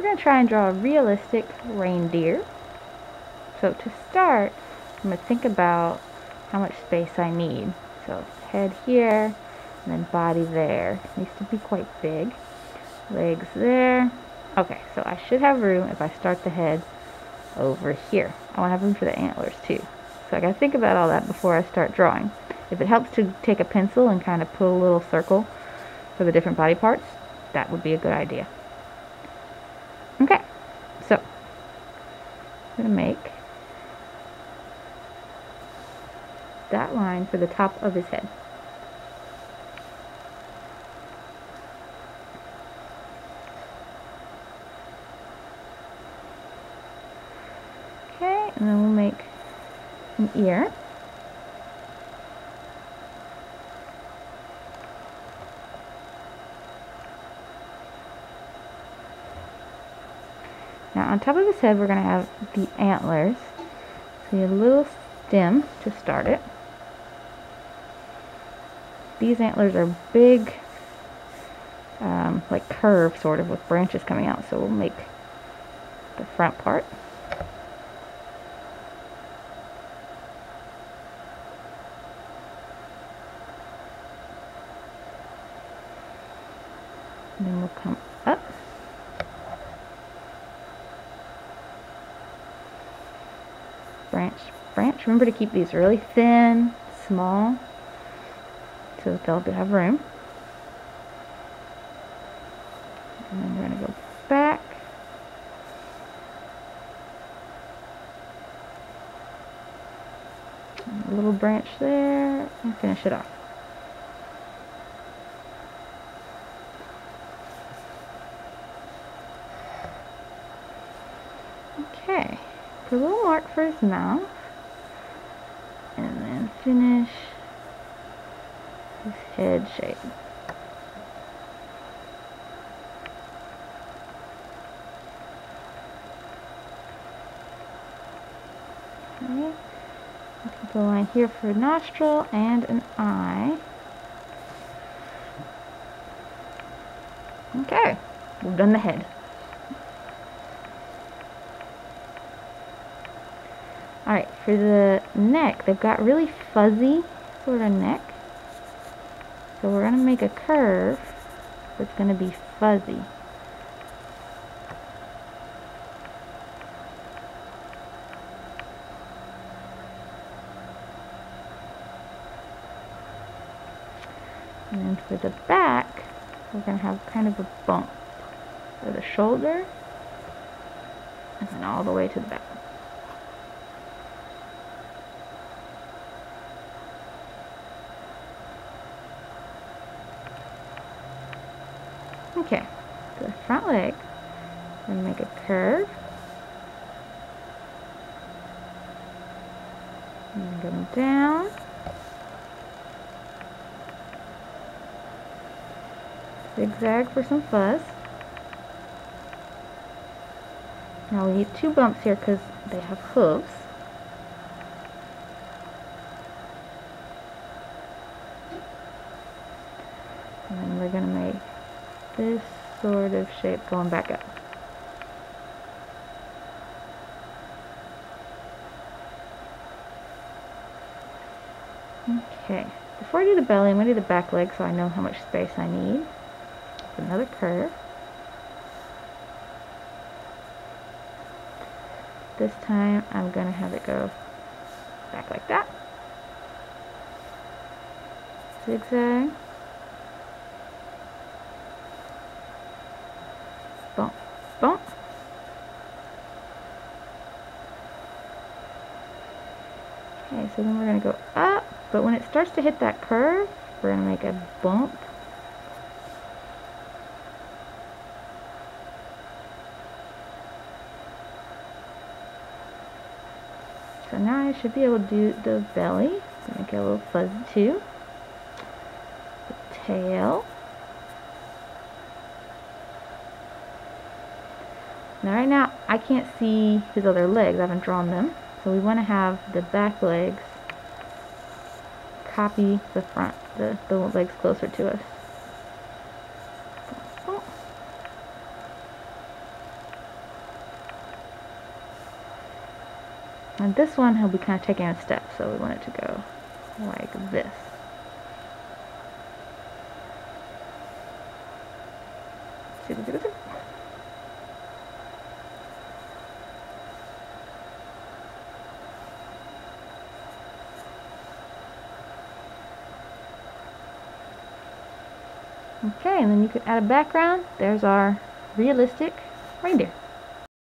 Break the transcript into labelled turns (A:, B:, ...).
A: we're going to try and draw a realistic reindeer. So to start, I'm going to think about how much space I need. So head here, and then body there. It needs to be quite big. Legs there. Okay, so I should have room if I start the head over here. I want to have room for the antlers too. So I got to think about all that before I start drawing. If it helps to take a pencil and kind of put a little circle for the different body parts, that would be a good idea. Okay, so I'm going to make that line for the top of his head. Okay, and then we'll make an ear. Now on top of his head we're going to have the antlers. So you have a little stem to start it. These antlers are big, like curve sort of with branches coming out. So we'll make the front part. And then we'll come up. Branch, branch. Remember to keep these really thin, small, so that they'll have room. And then we're going to go back. A little branch there, and finish it off. Okay, put a little mark for his mouth, and then finish his head shape. Okay, put a line here for a nostril and an eye. Okay, we've done the head. Alright, for the neck, they've got really fuzzy sort of neck. So we're going to make a curve that's going to be fuzzy. And then for the back, we're going to have kind of a bump for the shoulder, and then all the way to the back. Okay, so the front leg, we're going to make a curve. And go down. Zigzag for some fuzz. Now we need two bumps here because they have hooves. And then we're going to make this sort of shape going back up. Okay, before I do the belly, I'm going to do the back leg so I know how much space I need. Another curve. This time I'm going to have it go back like that. Zigzag. Bump, bump. Okay, so then we're going to go up, but when it starts to hit that curve, we're going to make a bump. So now I should be able to do the belly. Make it a little fuzzy too. The tail. Now right now I can't see his other legs. I haven't drawn them. So we want to have the back legs copy the front, the legs closer to us. And this one he'll be kind of taking a step, so we want it to go like this. Okay, and then you can add a background. There's our realistic reindeer.